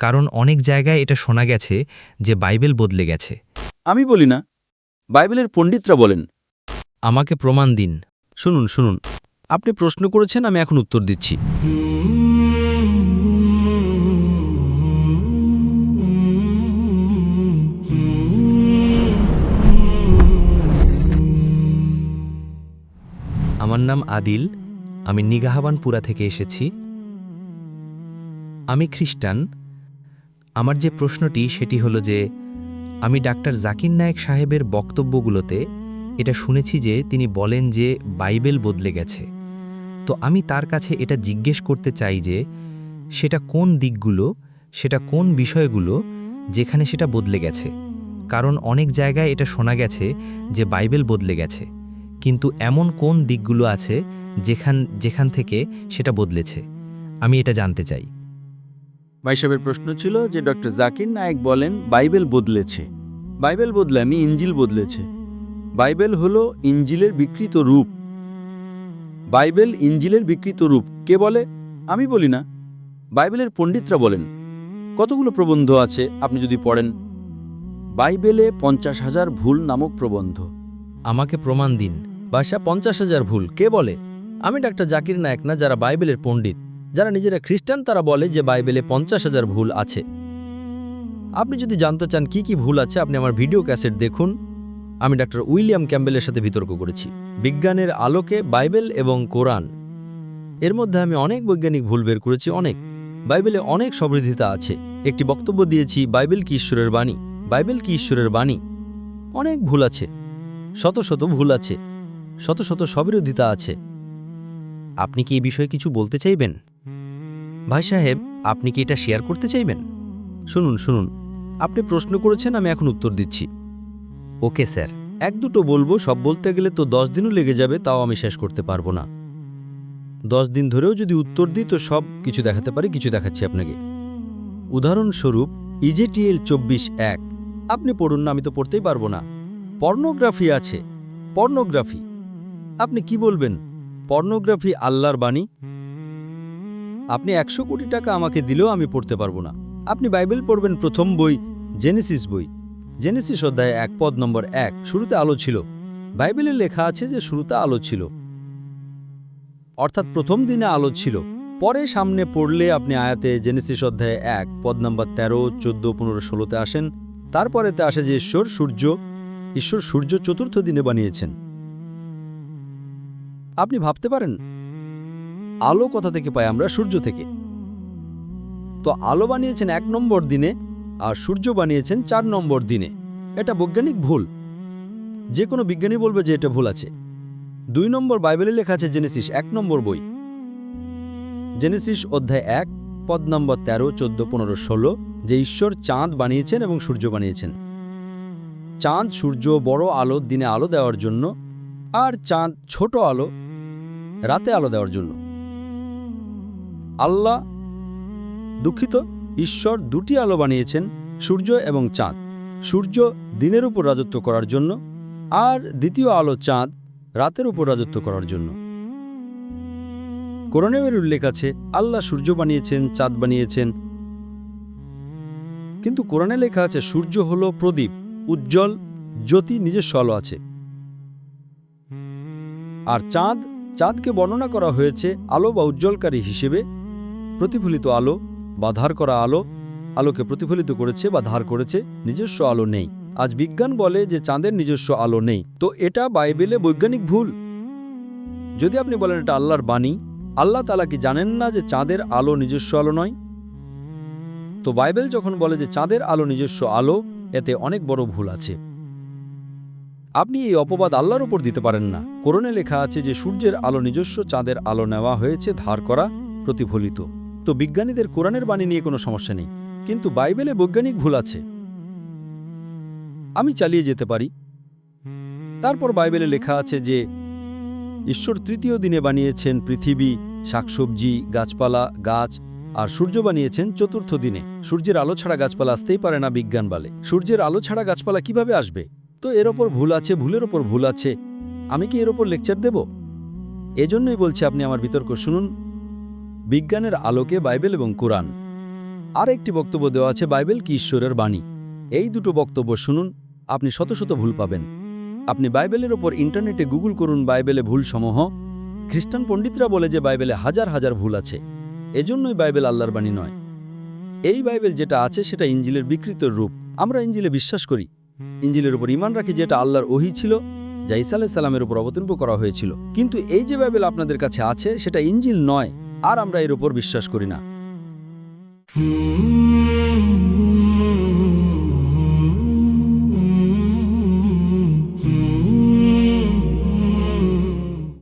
কারণ অনেক জায়গায় এটা শোনা গেছে যে বাইবেল বদলে গেছে। আমি বলি না, বাইবেলের পণ্ডিতরা বলেন। আমাকে প্রমাণ দিন। শুনুন শুনুন, আপনি প্রশ্ন করেছেন, আমি এখন উত্তর দিচ্ছি। আমার নাম আদিল, আমি নিগাহাবানপুরা থেকে এসেছি। আমি খ্রিস্টান। আমার যে প্রশ্নটি সেটি হলো যে আমি ডাক্তার জাকির নায়েক সাহেবের বক্তব্যগুলোতে এটা শুনেছি যে তিনি বলেন যে বাইবেল বদলে গেছে। তো আমি তার কাছে এটা জিজ্ঞেস করতে চাই যে সেটা কোন দিকগুলো, সেটা কোন বিষয়গুলো যেখানে সেটা বদলে গেছে। কারণ অনেক জায়গায় এটা শোনা গেছে যে বাইবেল বদলে গেছে, কিন্তু এমন কোন দিকগুলো আছে যেখান থেকে সেটা বদলেছে, আমি এটা জানতে চাই। ভাই সাহেবের প্রশ্ন ছিল যে ডক্টর জাকির নায়েক বলেন বাইবেল বদলেছে। বাইবেল বদলায়নি, ইঞ্জিল বদলেছে। বাইবেল হলো ইঞ্জিলের বিকৃত রূপ। বাইবেল ইঞ্জিলের বিকৃত রূপ কে বলে? আমি বলি না, বাইবেলের পণ্ডিতরা বলেন। কতগুলো প্রবন্ধ আছে আপনি যদি পড়েন। বাইবেলে 50,000 ভুল নামক প্রবন্ধ। আমাকে প্রমাণ দিন। বাদশা 50,000 ভুল কে বলে? আমি ডাক্তার জাকির নায়েক না, যারা বাইবেলের পণ্ডিত, যারা নিজেরা খ্রিস্টান, তারা বলে যে বাইবেলে 50,000 ভুল আছে। আপনি যদি জানতে চান কি কি ভুল আছে, আপনি আমার ভিডিও ক্যাসেট দেখুন। আমি ডাক্তার উইলিয়াম ক্যাম্বেলের সাথে বিতর্ক করেছি বিজ্ঞানের আলোকে বাইবেল এবং কোরআন। এর মধ্যে আমি অনেক বৈজ্ঞানিক ভুল বের করেছি। বাইবেলে অনেক সমৃদ্ধিতা আছে। একটি বক্তব্য দিয়েছি, বাইবেল কি ঈশ্বরের বাণী? বাইবেল কি ঈশ্বরের বাণী? অনেক ভুল আছে, শত শত ভুল আছে, শত শত সবিরোধিতা আছে। আপনি কি এই বিষয়ে কিছু বলতে চাইবেন? ভাই সাহেব, আপনি কি এটা শেয়ার করতে চাইবেন? শুনুন শুনুন, আপনি প্রশ্ন করেছেন, আমি এখন উত্তর দিচ্ছি। Okay sir. এক দুটো বলবো, সব বলতে গেলে তো 10 দিনও লেগে যাবে, তাও আমি শেষ করতে পারবো না। 10 দিন ধরেও যদি উত্তর দিই তো সব কিছু দেখাতে পারি। কিছু দেখাচ্ছি আপনাকে। উদাহরণস্বরূপ ইজেটিএল 24:1 আপনি পড়ুন না, আমি তো পড়তেই পারবো না। পর্নোগ্রাফি আছে। পর্নোগ্রাফি, আপনি কি বলবেন? পর্নোগ্রাফি আল্লাহর বাণী? আপনি 100 কোটি টাকা আমাকে দিলেও আমি পড়তে পারবো না। আপনি বাইবেল পড়বেন, প্রথম বই জেনেসিস বই, জেনেসিস অধ্যায় 1 পদ নম্বর 1, শুরুতে আলো ছিল। বাইবেলে লেখা আছে যে শুরুতে আলো ছিল, অর্থাৎ প্রথম দিনে আলো ছিল। পরে সামনে পড়লে আপনি আয়াতে জেনেসিস অধ্যায় 1 পদ নম্বর 13, 14, 15, 16তে আসেন। তারপরেতে আসে যে ঈশ্বর সূর্য চতুর্থ দিনে বানিয়েছেন। আপনি ভাবতে পারেন আলো কোথা থেকে পাই আমরা? সূর্য থেকে। তো আলো বানিয়েছেন 1 নম্বর দিনে আর সূর্য বানিয়েছেন 4 নম্বর দিনে। এটা বৈজ্ঞানিক ভুল। যে কোনো বিজ্ঞানী বলবে যে এটা ভুল আছে। 2 নম্বর বাইবেলে লেখা আছে জেনেসিস 1 নম্বর বই, জেনেসিস অধ্যায় 1 পদ নম্বর 13, 14, 15, 16, যে ঈশ্বর চাঁদ বানিয়েছেন এবং সূর্য বানিয়েছেন। চাঁদ সূর্য বড় আলো দিনে আলো দেওয়ার জন্য, আর চাঁদ ছোট আলো রাতে আলো দেওয়ার জন্য। ঈশ্বর দুটি আলো বানিয়েছেন, সূর্য এবং চাঁদ। সূর্য দিনের উপর রাজত্ব করার জন্য, আর দ্বিতীয় আলো চাঁদ রাতের উপর রাজত্ব করার জন্য। কোরআনের উল্লেখ আছে আল্লাহ সূর্য বানিয়েছেন, চাঁদ বানিয়েছেন, কিন্তু কোরআনে লেখা আছে সূর্য হলো প্রদীপ, উজ্জ্বল জ্যোতি, নিজস্ব আলো আছে। আর চাঁদকে বর্ণনা করা হয়েছে আলো বা উজ্জ্বলকারী হিসেবে। প্রতিফলিত আলো বা ধার করা আলোকে প্রতিফলিত করেছে বা ধার করেছে, নিজস্ব আলো নেই। আজ বিজ্ঞান বলে যে চাঁদের নিজস্ব আলো নেই, তো এটা বাইবেলে বৈজ্ঞানিক ভুল। যদি আপনি বলেন এটা আল্লাহর বাণী, আল্লাহ তাআলা কি জানেন না যে চাঁদের আলো নিজস্ব আলো নয়? তো বাইবেল যখন বলে যে চাঁদের আলো নিজস্ব আলো, এতে অনেক বড় ভুল আছে। আপনি এই অপবাদ আল্লাহর উপর দিতে পারেন না। কোরআনে লেখা আছে যে সূর্যের আলো নিজস্ব, চাঁদের আলো নেওয়া হয়েছে ধার করা, প্রতিফলিত। তো বিজ্ঞানীদের কোরআনের বাণী নিয়ে কোনো সমস্যা নেই, কিন্তু বাইবেলে বৈজ্ঞানিক ভুল আছে। আমি চালিয়ে যেতে পারি। তারপর বাইবেলে লেখা আছে যে ঈশ্বর তৃতীয় দিনে বানিয়েছেন পৃথিবী, শাকসবজি, গাছপালা, গাছ, আর সূর্য বানিয়েছেন চতুর্থ দিনে। সূর্যের আলো ছাড়া গাছপালা আসতেই পারে না, বিজ্ঞান বলে। সূর্যের আলো ছাড়া গাছপালা কিভাবে আসবে? তো এর ওপর ভুল আছে, ভুলের ওপর ভুল আছে। আমি কি এর ওপর লেকচার দেব? এজন্যই বলছি আপনি আমার বিতর্ক শুনুন। বিজ্ঞানের আলোকে বাইবেল এবং কোরআন। আর একটি বক্তব্য দেওয়া আছে বাইবেল কি ঈশ্বরের বাণী। এই দুটো বক্তব্য শুনুন, আপনি শত শত ভুল পাবেন। আপনি বাইবেলের ওপর ইন্টারনেটে গুগল করুন বাইবেলে ভুল সমূহ। খ্রিস্টান পণ্ডিতরা বলে যে বাইবেলে হাজার হাজার ভুল আছে, এজন্যই বাইবেল আল্লাহর বাণী নয়। এই বাইবেল যেটা আছে সেটা ইঞ্জিলের বিকৃত রূপ। আমরা ইঞ্জিলে বিশ্বাস করি, ইঞ্জিলের উপর ঈমান রাখি, যেটা আল্লাহর ওহী ছিল, যা ঈসা আলাইহিস সালামের উপর অবতীর্ণ করা হয়েছিল। কিন্তু এই যে বাইবেল আপনাদের কাছে আছে সেটা ইঞ্জিল নয়, আর আমরা এর উপর বিশ্বাস করি না।